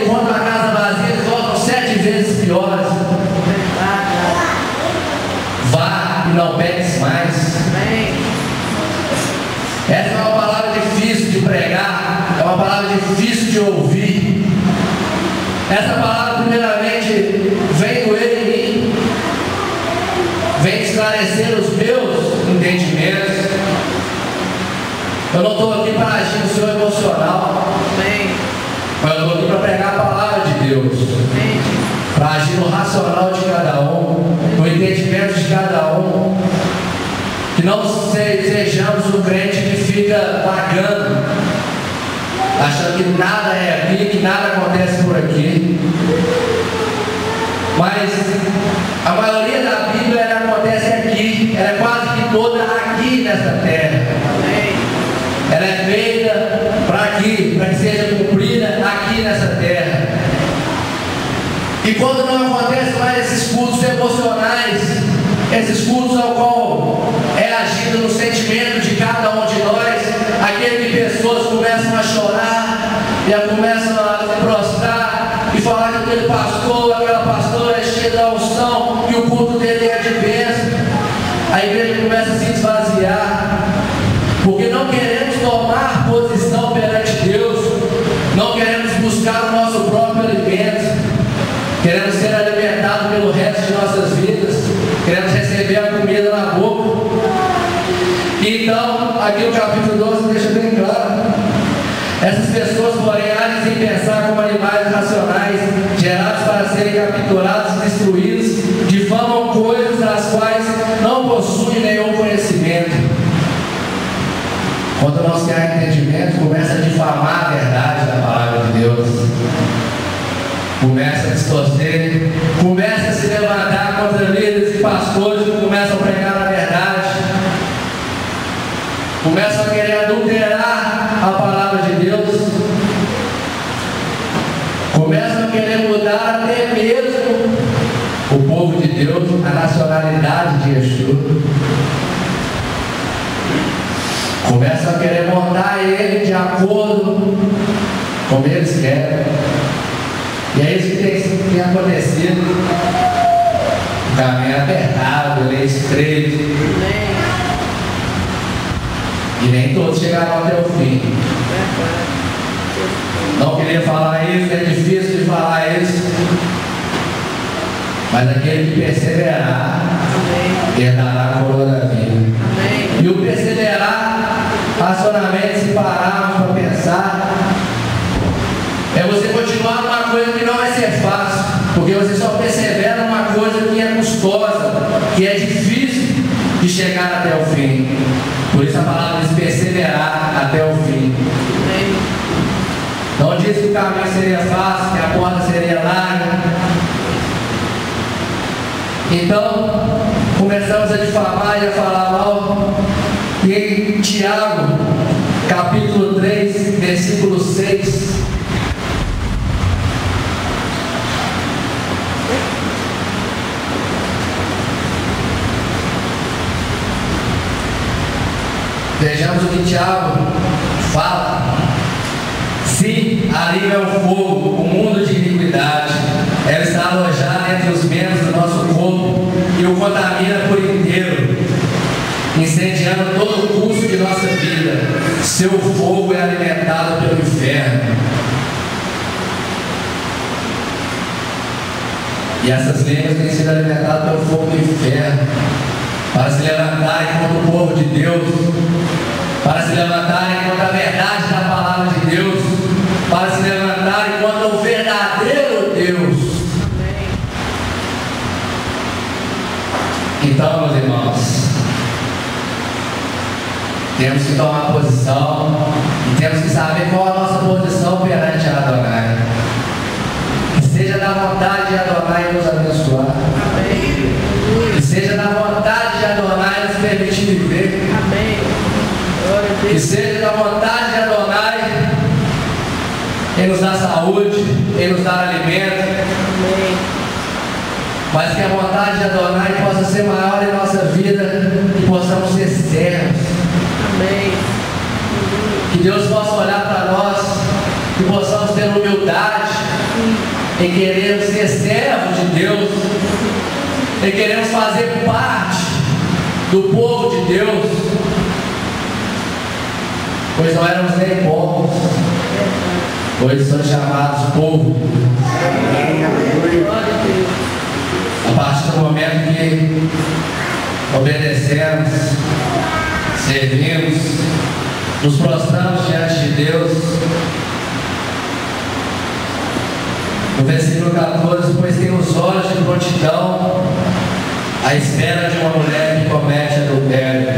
encontram a casa vazia, eles voltam 7 vezes piores. Vá e não peques mais. Essa é uma palavra difícil de pregar, é uma palavra difícil de ouvir. Essa palavra, primeiramente, vem doer em mim, vem esclarecer os meus entendimentos. Eu não estou aqui para agir no seu emocional, mas eu estou aqui para pregar a palavra de Deus, para agir no racional de cada um, no entendimento de cada um. Que não sejamos um crente que fica pagando, achando que nada é aqui, que nada acontece por aqui. Mas a maioria da Bíblia ela acontece aqui, ela é quase que toda aqui nessa terra. Ela é feita para aqui, para que seja cumprida aqui nessa terra. E quando não acontece mais esses cultos emocionais, esses cultos ao qual é agido no sentimento de cada um de nós, aquele que pessoas começam a chorar, e começam a se prostrar e falar que aquele pastor, aquela pastora é cheia da unção, que o culto dele é de bênção. A igreja começa a se esvaziar, porque não queremos tomar posição perante Deus, não queremos buscar o nosso próprio alimento, queremos ser alimentados pelo resto de nossas vidas, queremos receber a comida na boca. Então, aqui o capítulo 12 deixa bem claro: essas pessoas, porém, agem sem pensar como animais racionais, gerados para serem capturados e destruídos, difamam coisas das quais não possuem nenhum conhecimento. Quando não se há entendimento, começa a difamar a verdade da palavra de Deus, começa a distorcer, começa a se levantar contra líderes e pastores que começam a pregar a verdade, começam a querer adulterar a palavra de Deus, começam a querer mudar até mesmo o povo de Deus, a nacionalidade de Yeshua, começam a querer montar ele de acordo com como eles querem. E é isso que tem acontecido. O caminho é apertado, ele é estreito. E nem todos chegaram até o fim. Não queria falar isso, é difícil de falar isso. Mas aquele que perseverar, herdará a coroa da vida. E o perseverar, racionalmente, se pararmos para pensar, é você continuar numa coisa que não vai ser fácil, porque você só persevera numa coisa que é custosa, que é difícil de chegar até o fim. Por isso a palavra diz perseverar até o fim. Não diz que o caminho seria fácil, que a porta seria larga. Então, começamos a difamar e a falar mal. E em Tiago, capítulo 3, versículo 6. Vejamos o que Tiago fala. Se ali é o fogo, o mundo de iniquidade, ela está alojada entre os membros do nosso corpo e o contamina por inteiro, incendiando todo o curso de nossa vida. Seu fogo é alimentado pelo inferno. E essas línguas têm sido alimentadas pelo fogo do inferno, para se levantarem contra o povo de Deus, para se levantarem contra a verdade da palavra de Deus, para se levantarem contra o verdadeiro Deus. Então, meus irmãos, temos que tomar posição e temos que saber qual a nossa posição perante a Adonai. Que seja da vontade de Adonai nos abençoar. Que seja da vontade de Adonai nos permitir viver. Que seja da vontade de Adonai em nos dar saúde, em nos dar alimento. Mas que a vontade de Adonai possa ser maior em nossa vida e possamos ser servos. Que Deus possa olhar para nós e possamos ter humildade em querermos ser servos de Deus, em querermos fazer parte do povo de Deus, pois não éramos nem povos, pois somos chamados povo. A partir do momento que obedecemos, servimos, nos prostramos diante de Deus. No versículo 14, pois tem os olhos de prontidão à espera de uma mulher que comete adultério,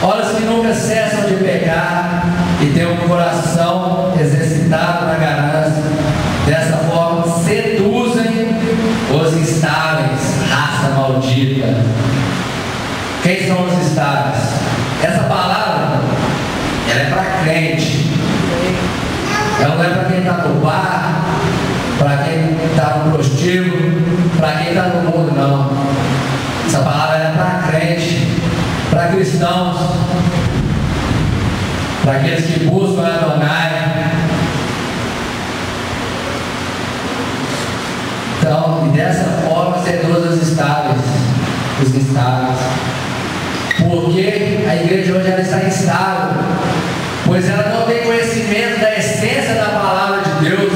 olhos que nunca cessam de pecar e têm um coração exercitado na ganância. Dessa forma seduzem os instáveis, raça maldita. Quem são os instáveis? Essa palavra, ela é para crente. Ela não é para quem está no bar, para quem está no prostíbulo, para quem está no mundo, não. Essa palavra é para crente, para cristãos, para aqueles que buscam Adonai. Então, e dessa forma seduz os instáveis. Porque a igreja hoje ela está instável, pois ela não tem conhecimento da essência da palavra de Deus,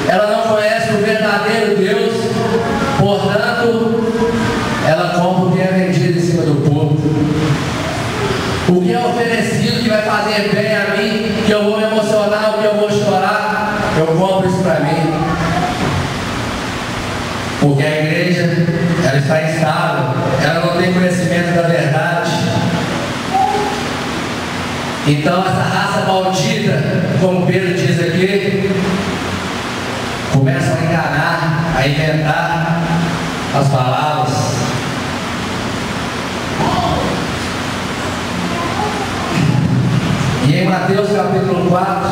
ela não conhece o verdadeiro Deus, portanto, ela compra o que é vendido em cima do povo. O que é oferecido que vai fazer bem a mim, que eu vou me emocionar, o que eu vou chorar, eu compro isso para mim. Porque a igreja, ela está instável, ela não tem conhecimento da verdade. Então essa raça maldita, como Pedro diz aqui, começam a enganar, a inventar as palavras. E em Mateus capítulo 4,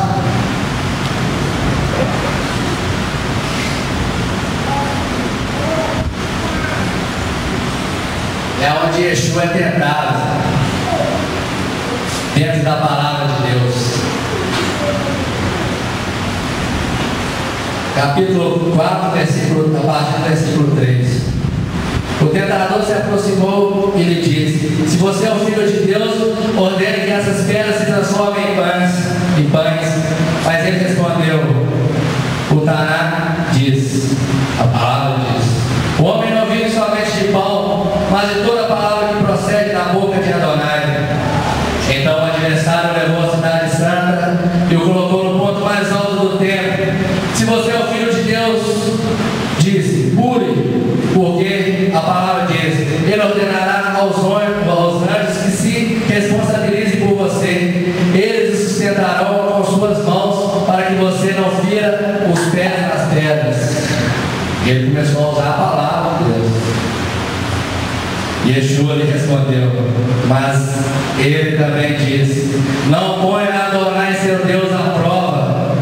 é onde Yeshua é tentado dentro da palavra de Deus. Capítulo 4, a partir do versículo 3. O tentador se aproximou e lhe disse: se você é o Filho de Deus, ordene que essas pedras se transformem em pães. Mas ele respondeu: o Taná diz, a palavra diz, o homem não vive somente de pão, mas de toda a palavra que procede da boca de Adonai. Então o adversário levou a cidade santa e o colocou no ponto mais alto do templo. Se você é o Filho de Deus, disse, pule, porque a palavra diz, ele ordenará aos anjos que se responsabilizem por você. Eles o sustentarão com suas mãos para que você não fira os pés nas pedras. E ele começou a usar a palavra de Deus. Yeshua lhe respondeu, mas ele também disse, não ponha Adonai seu Deus à prova.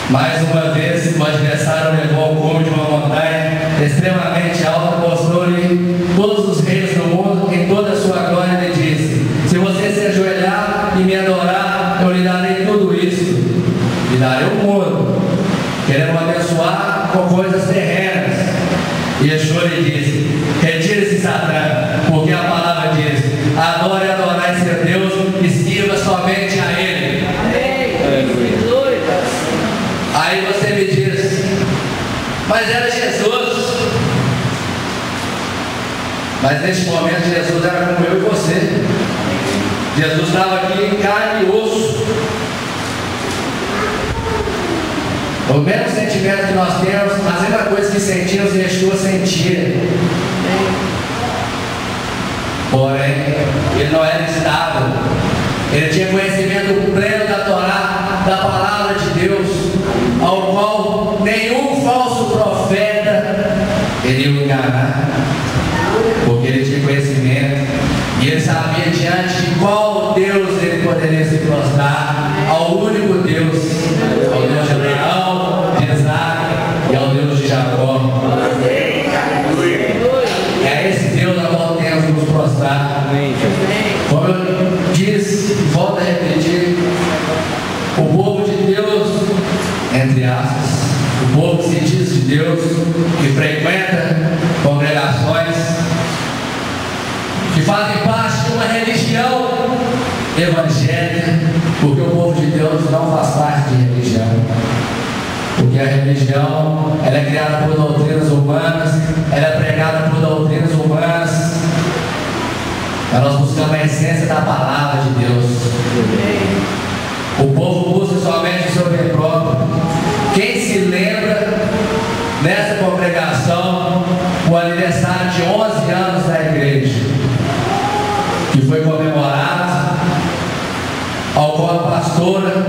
Mais uma vez, o adversário levou ao cume de uma montanha extremamente alta, mostrou-lhe todos os reis do mundo em toda a sua glória e lhe disse, se você se ajoelhar e me adorar, eu lhe darei tudo isso. Lhe darei o mundo, querendo abençoar com coisas terrenas. E Yeshua lhe disse, retire-se, Satã, porque a palavra diz, adore Adonai seu Deus e sirva somente a Ele. Aí você me diz, mas era Jesus. Mas neste momento Jesus era como eu e você. Jesus estava aqui em carne e osso. O mesmo sentimento que nós temos, a mesma coisa que sentimos, Yeshua sentia. Porém, ele não era estável. Ele tinha conhecimento pleno da Torá, da palavra de Deus, ao qual nenhum falso profeta ele ia enganar, porque ele tinha conhecimento e ele sabia diante de qual Deus ele poderia se prostrar, ao único Deus, ao Deus de Abraão, de Isaac e ao Deus de Jacó. É esse Deus a qual temos que nos prostrar. Como eu disse, volto a repetir, o povo de Deus, entre aspas, o povo que se diz de Deus, que frequenta congregações, que fazem parte de uma religião evangélica, porque o povo de Deus não faz parte de religião. Porque a religião, ela é criada por doutrinas humanas, ela é pregada por doutrinas humanas, mas nós buscamos a essência da palavra de Deus. O povo busca somente o seu bem próprio. Quem se lembra nessa congregação o aniversário de 11 anos da igreja, que foi comemorado, ao qual a pastora,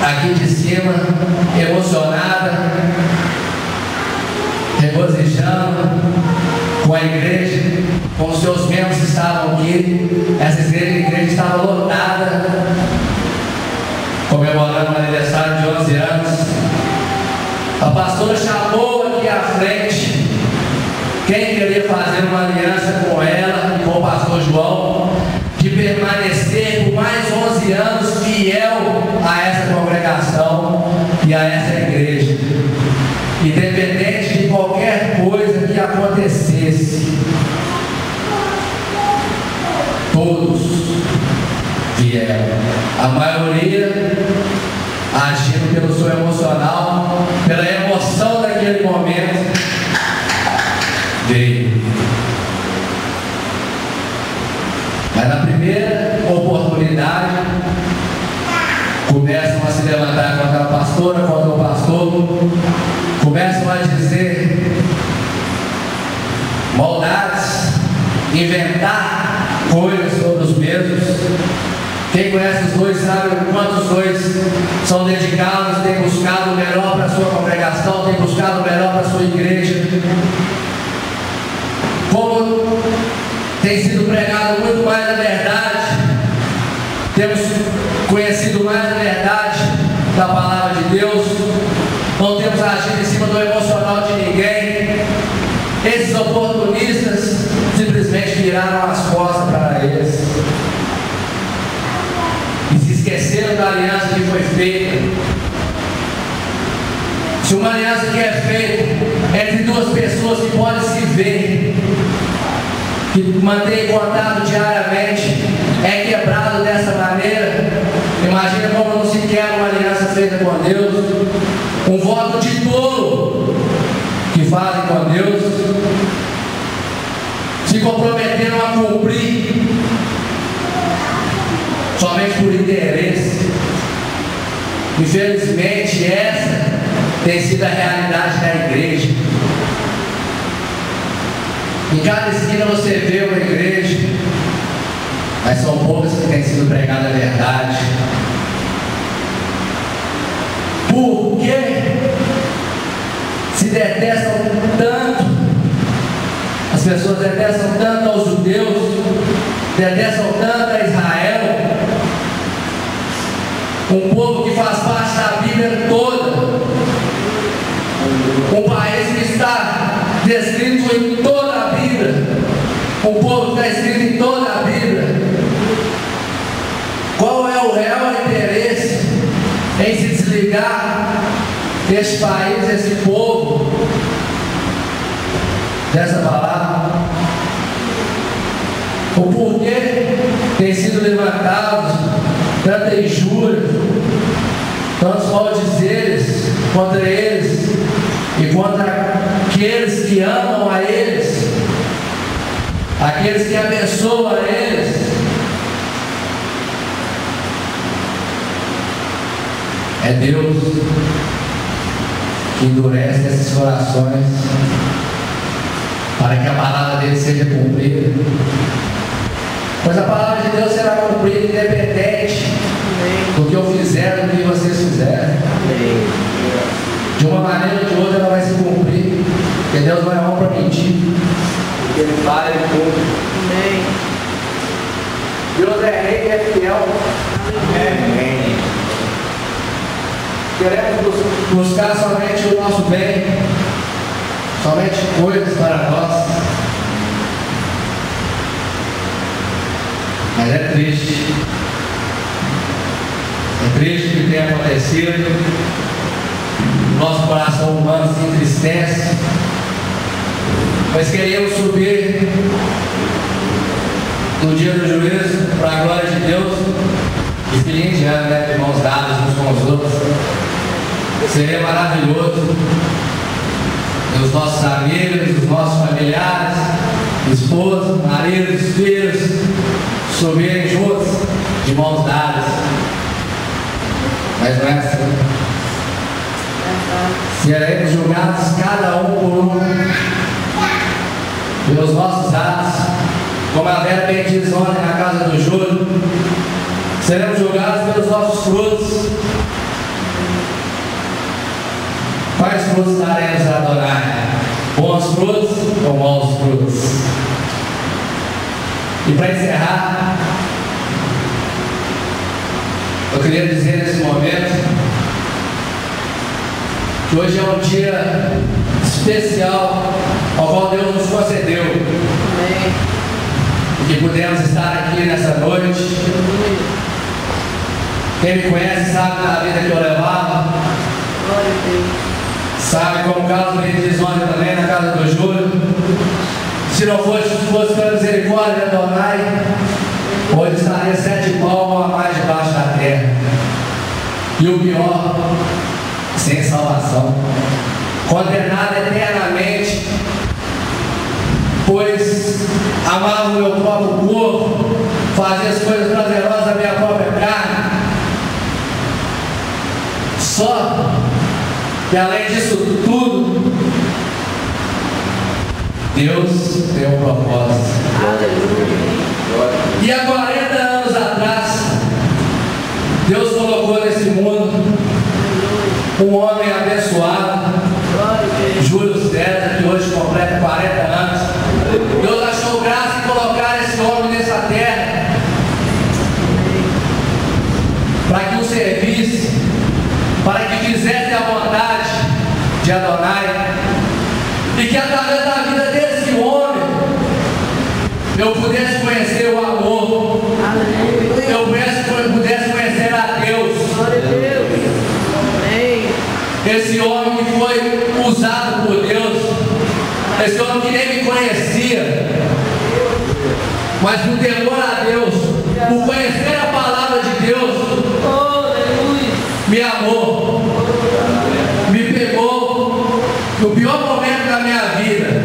aqui de cima, emocionada, regozijando com a igreja, com os seus membros que estavam aqui, essa igreja estava lotada, comemorando o aniversário de 11 anos. A pastora chamou aqui à frente quem queria fazer uma aliança com ela e com o pastor João, de permanecer por mais 11 anos fiel a essa congregação e a essa igreja, independente de qualquer coisa que acontecesse. Todos vieram, a maioria agindo pelo seu emocional, pela emoção daquele momento, veio. Mas na primeira oportunidade, começam a se levantar contra a pastora, contra o pastor, começam a dizer maldades, inventar coisas sobre os mesmos. Quem conhece os dois sabe o quanto os dois são dedicados, têm buscado o melhor para a sua congregação, têm buscado o melhor para a sua igreja. Como tem sido pregado muito mais a verdade, temos conhecido mais a verdade da palavra de Deus, não temos agido em cima do emocional de ninguém. Esses oportunistas simplesmente viraram as costas para eles e se esqueceram da aliança que foi feita. Se uma aliança que é feita entre duas pessoas que podem se ver, que mantém contato diariamente, é quebrado dessa maneira, imagina como não se quebra uma aliança feita com Deus, um voto de tolo que fazem com Deus, se comprometeram a cumprir somente por interesse. Infelizmente essa tem sido a realidade da igreja. Em cada esquina você vê uma igreja, mas são poucas que têm sido pregada a verdade. Por que se detestam tanto? As pessoas detestam tanto aos judeus, detestam tanto a Israel, um povo que faz parte da Bíblia toda, um país que está descrito em toda a Bíblia, um povo que está escrito em toda a Bíblia. Qual é o real interesse em se desligar deste país, desse povo, dessa palavra? O porquê tem sido levantado tanta injúria, tantos maldizeres contra eles e contra aqueles que amam a eles, aqueles que abençoam a eles? É Deus que endurece esses corações para que a palavra dele seja cumprida, pois a palavra de Deus será cumprida independente do que eu fizer, do que vocês fizerem. De uma maneira ou de outra ela vai se cumprir, porque Deus não é homem para mentir, porque ele fala, ele cumpre. Deus é rei e é fiel. Amém. Queremos buscar somente o nosso bem, somente coisas para nós. Mas é triste. É triste o que tem acontecido. nosso coração humano se entristece, mas queremos subir no dia do juízo para a glória de Deus, e fim de ano, né, de mãos dadas uns com os outros. Seria maravilhoso os nossos amigos, os nossos familiares, esposas, maridos, filhos, subirem juntos de mãos dadas. Mas não é assim. Seremos julgados cada um por um pelos nossos atos, como a Vera bem diz ontem na casa do Júlio. Seremos julgados pelos nossos frutos. Quais frutos daremos a adorar? Bons frutos ou maus frutos? E para encerrar, eu queria dizer nesse momento que hoje é um dia especial ao qual Deus nos concedeu. Amém. E que pudemos estar aqui nessa noite. Quem me conhece sabe da vida que eu levava. Glória a Deus. Sabe como o Carlos me diz ontem também na casa do Júlio. Se não fosse pela misericórdia de Adonai, hoje estaria 7 palmos a mais debaixo da terra. E o pior, sem salvação, condenado eternamente, pois amava o meu próprio corpo, fazia as coisas prazerosas da minha própria carne. Só que além disso tudo, Deus tem um propósito. E há 40 anos atrás, Deus colocou nesse mundo um homem abençoado, Júlio César, que hoje completa 40 anos. Deus achou graça em colocar esse homem nessa terra para que o servisse, para que fizesse a vontade de Adonai, e que através da vida desse homem eu pudesse conhecer o amor, eu pudesse conhecer a Deus. Esse homem que foi usado por Deus, esse homem que nem me conhecia, mas por temor a Deus, por conhecer a palavra de Deus, me amou, me pegou no pior momento da minha vida,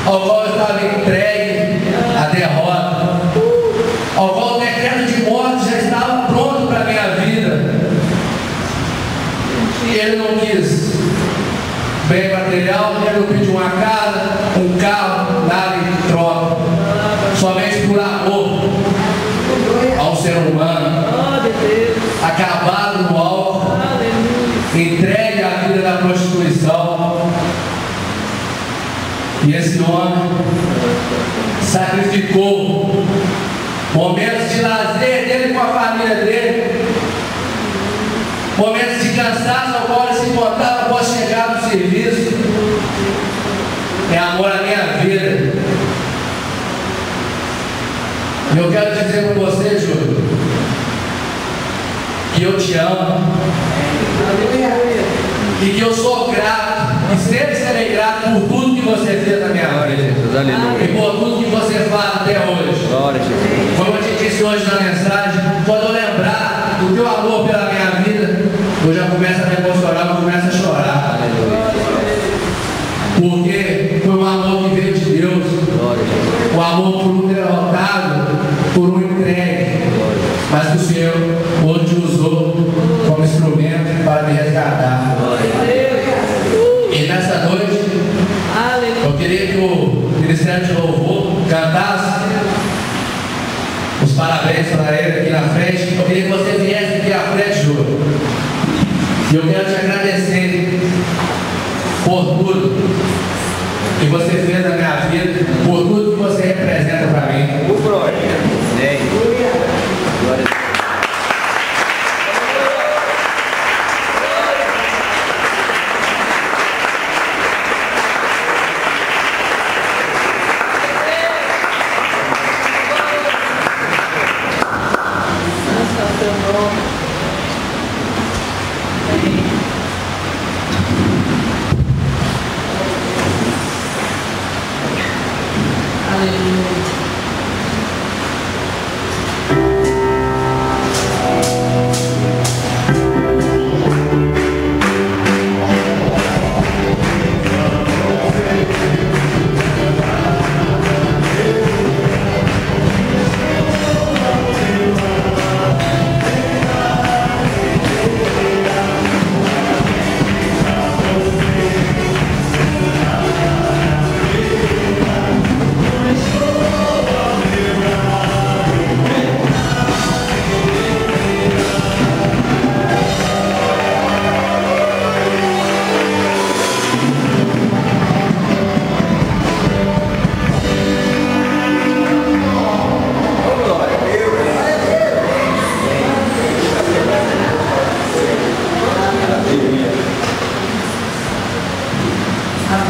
ao qual eu estava entregue à derrota, ao qual o decreto de morte já estava pronto para a minha vida. E ele não quis bem material, ele não pediu uma casa, um carro, nada em troca, somente por amor ao ser humano, acabado no álcool, entregue à vida da prostituição. E esse homem sacrificou momentos de lazer dele com a família dele, momentos de cansaço ao qual ele se encontrava após chegar do serviço. É amor à minha vida. E eu quero dizer para você, Júlio, que eu te amo e que eu sou grato e sempre serei grato por tudo que você fez na minha vida e por tudo que você faz até hoje. Como eu te disse hoje na mensagem, quando eu lembrar do teu amor pela minha vida, eu já começo a me emocionar, eu começo a chorar. Porque foi um amor que veio de Deus, o amor por um derrotado, por um entregue, mas que o Senhor hoje te usou como instrumento para me resgatar. E nessa noite, eu queria que o Ministério de Louvor cantasse os parabéns para ele aqui na frente. Eu queria que você viesse aqui à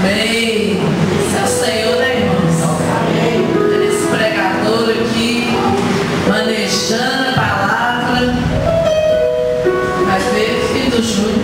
Amém. Esse é o Senhor, né, irmãos? Amém. Esse pregador aqui, manejando a palavra. Vai ver, filho do Júnior.